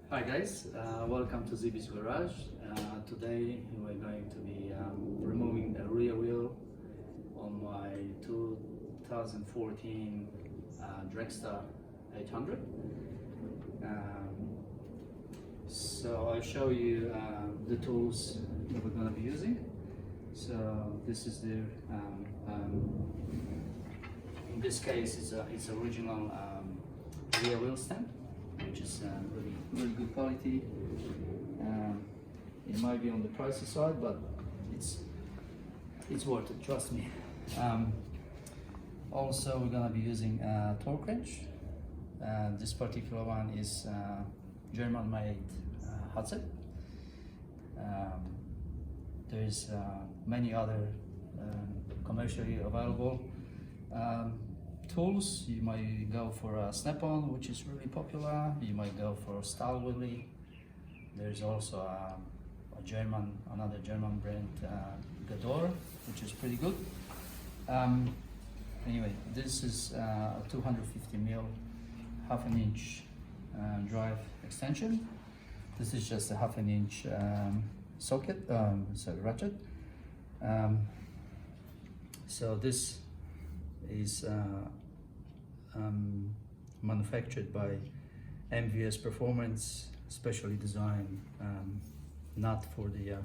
Hi guys, welcome to ZB's Garage. Today we're going to be removing the rear wheel on my 2014 Dragster 800. So I'll show you the tools that we're going to be using. So this is the, in this case it's original rear wheel stem, which is really good quality. It might be on the pricey side, but it's worth it, trust me. Also, we're gonna be using a torque wrench. This particular one is German-made HAZET. There's many other commercially available tools. You might go for a snap-on, which is really popular. You might go for style wheelie. There's also another German brand, Gador, which is pretty good. Anyway, this is a 250mm, half an inch drive extension. This is just a half an inch socket, ratchet. So this is manufactured by MVS Performance, specially designed nut for the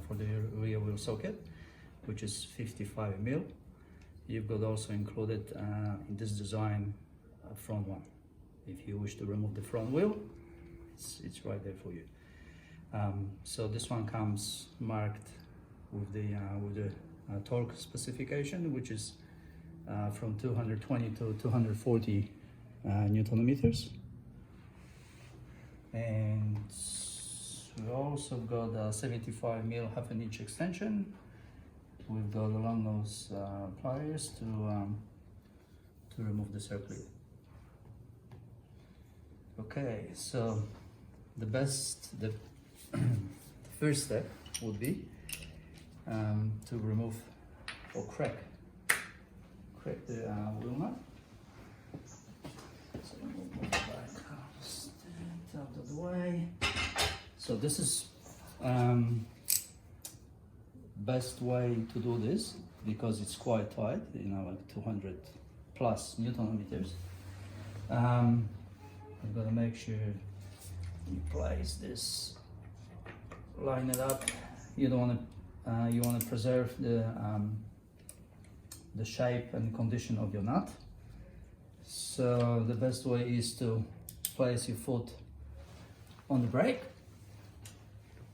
rear wheel socket, which is 55mm. You've got also included in this design a front one. If you wish to remove the front wheel, it's right there for you. So this one comes marked with the torque specification, which is from 220 to 240 Newton meters. And we also got a 75mm half an inch extension. We've got along those pliers to remove the circlip. Okay, so the first step would be to remove or crack the wheel nut. So we'll move it back out of the way. So this is best way to do this because it's quite tight, like 200 plus Newton meters. You've got to make sure you place this, line it up. You don't want to. You want to preserve the shape and condition of your nut. So the best way is to place your foot on the brake,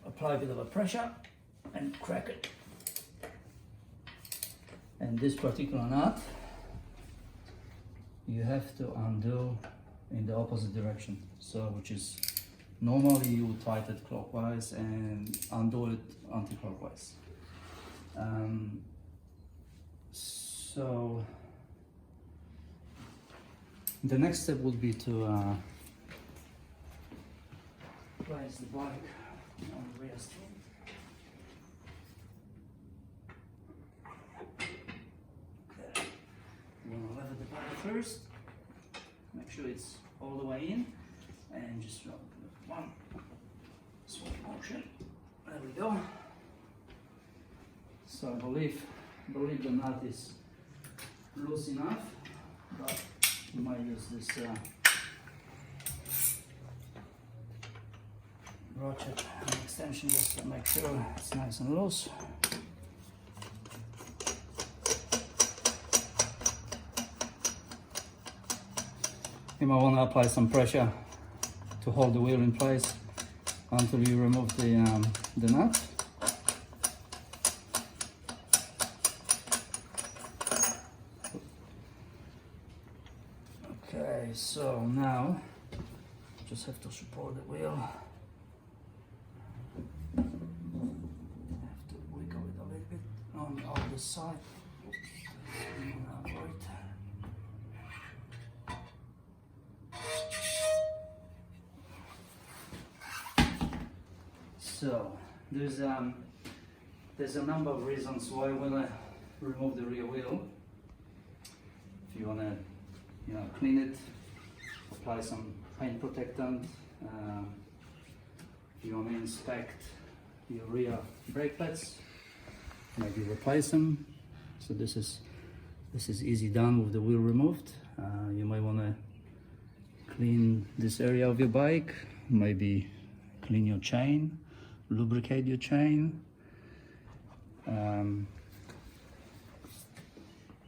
apply a bit of a pressure, and crack it. And this particular nut, you have to undo in the opposite direction. So, which is normally you would tighten it clockwise and undo it anti-clockwise. So the next step would be to place the bike on the rear seat. Okay, you want to lever the bike first. Make sure it's all the way in, and just one small motion. There we go. So I believe the nut is loose enough, but you might use this ratchet extension just to make sure it's nice and loose. You might want to apply some pressure to hold the wheel in place until you remove the nut. Okay, so now just have to support the wheel. Have to wiggle it a little bit on the other side. So there's a number of reasons why we're gonna remove the rear wheel. If you wanna, clean it, apply some paint protectant, you want to inspect your rear brake pads, maybe replace them. So this is easy done with the wheel removed. You might want to clean this area of your bike, maybe clean your chain, lubricate your chain.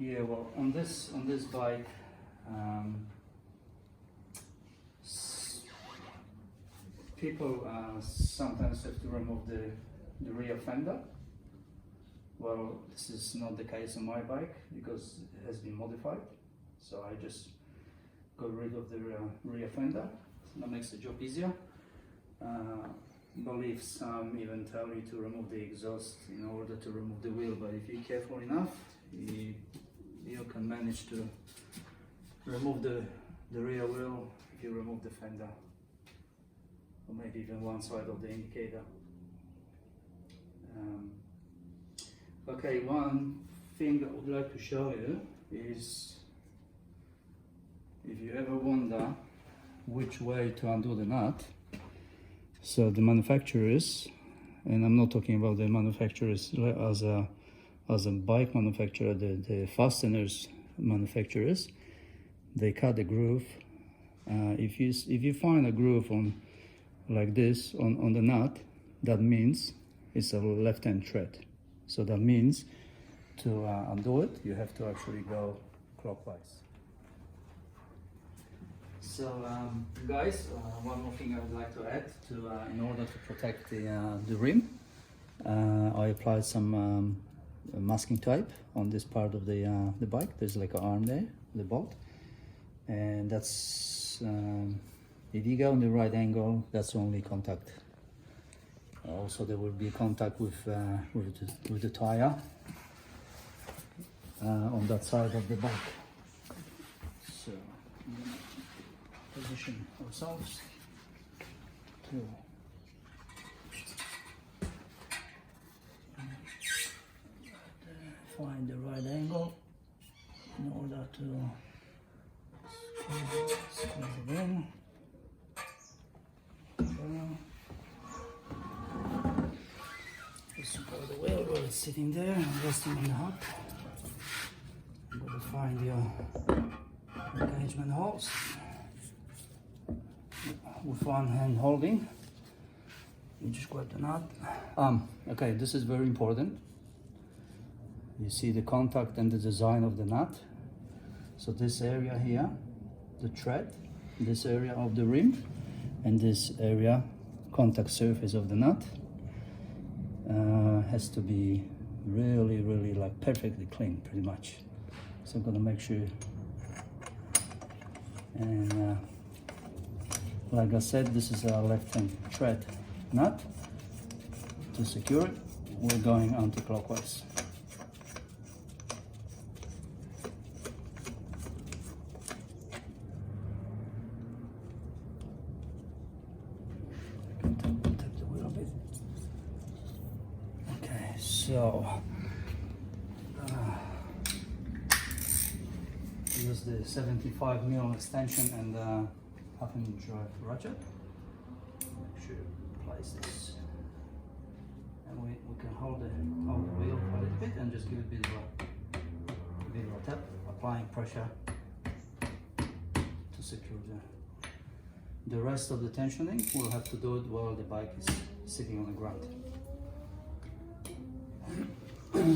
Yeah, well, on this bike, people sometimes have to remove the rear fender. Well, this is not the case on my bike because it has been modified. So I just got rid of the rear fender. So that makes the job easier. Believe some even tell you to remove the exhaust in order to remove the wheel, but if you're careful enough, you can manage to remove the rear wheel if you remove the fender, or maybe even one side of the indicator. Okay, one thing I would like to show you is, if you ever wonder which way to undo the nut, so the manufacturers, and I'm not talking about the manufacturers as a bike manufacturer, the fasteners manufacturers, they cut the groove. If you find a groove on like this on the nut, that means it's a left-hand thread. So that means to undo it, you have to actually go clockwise. So guys, one more thing I would like to add in order to protect the rim, I applied some masking tape on this part of the bike. There's like an arm there, the bolt, and that's if you go in the right angle, that's only contact. Also, there will be contact with the tire on that side of the bike. So I'm gonna position ourselves to find the right angle in order to squeeze it in. Just support the wheel while it's sitting there and resting on the hub. I'm going to find your engagement holes with one hand holding. You just grab the nut. Okay, this is very important. You see the contact and the design of the nut. So this area here, the thread, this area of the rim, and this area, contact surface of the nut, has to be really like perfectly clean, pretty much. So I'm gonna make sure. And like I said, this is a left-hand thread nut. To secure it, we're going anti-clockwise. So use the 75mm extension and half-inch drive ratchet. Make sure you place this, and we can hold the wheel a little bit and just give it a bit of a tap, applying pressure to secure the rest of the tensioning. We'll have to do it while the bike is sitting on the ground. There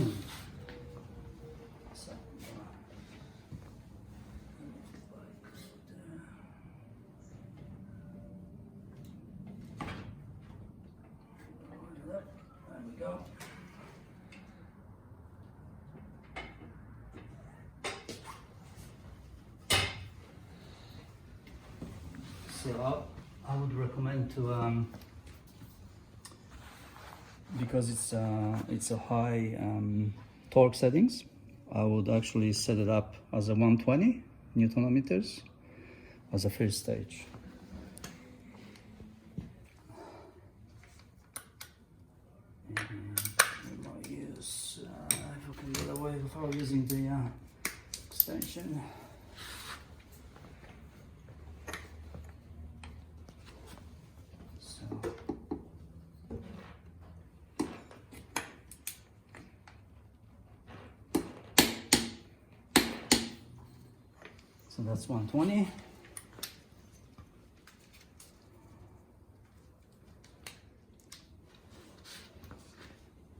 we go. So I would recommend to because it's a high torque settings, I would actually set it up as a 120 Newton meters as a first stage. And we might use, if we can get away without using the extension. So So that's 120.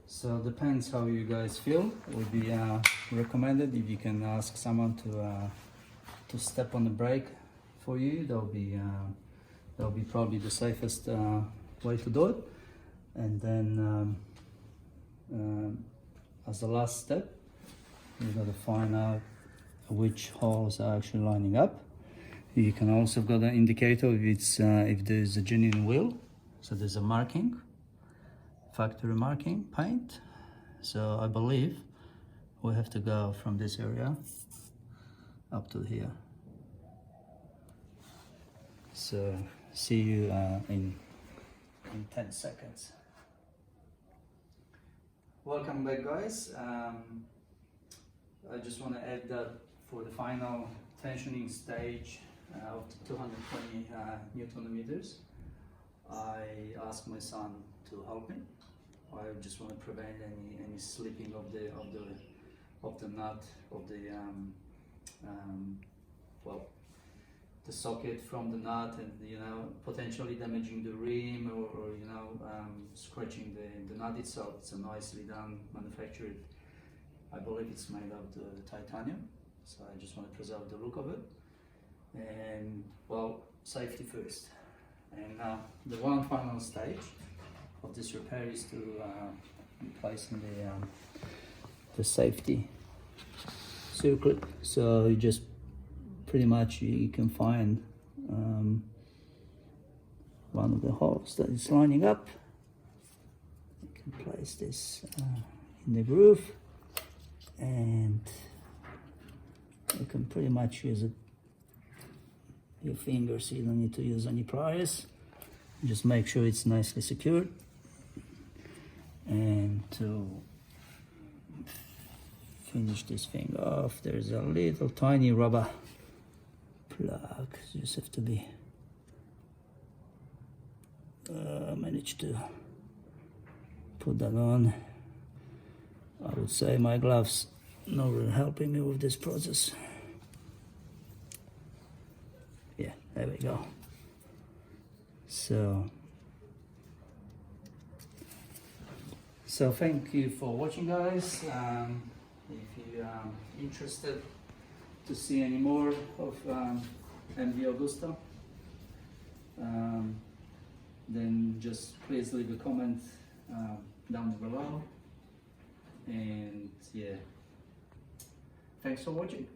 So depends how you guys feel. It would be recommended if you can ask someone to step on the brake for you. That'll be probably the safest way to do it. And then as the last step, you got to find out which holes are actually lining up. You can also got an indicator if there's a genuine wheel. So there's a marking, factory marking paint. So I believe we have to go from this area up to here. So see you in 10 seconds. Welcome back, guys. I just want to add that for the final tensioning stage of 220 Newton meters, I asked my son to help me. I just want to prevent any slipping of the nut of the the socket from the nut, and potentially damaging the rim or scratching the nut itself. It's a nicely done, manufactured. I believe it's made of the titanium, so I just want to preserve the look of it. And well, safety first. And now the one final stage of this repair is to replacing the safety circlip. So you just pretty much you can find one of the holes that is lining up. You can place this in the groove, and you can pretty much use it your fingers. You don't need to use any pliers. Just make sure it's nicely secured. And to finish this thing off, there's a little tiny rubber plug. You just have to be manage to put that on. I would say my gloves not really helping me with this process. Yeah, there we go. So thank you for watching, guys. If you are interested to see any more of MV Augusta, then just please leave a comment down below. And yeah, thanks for watching.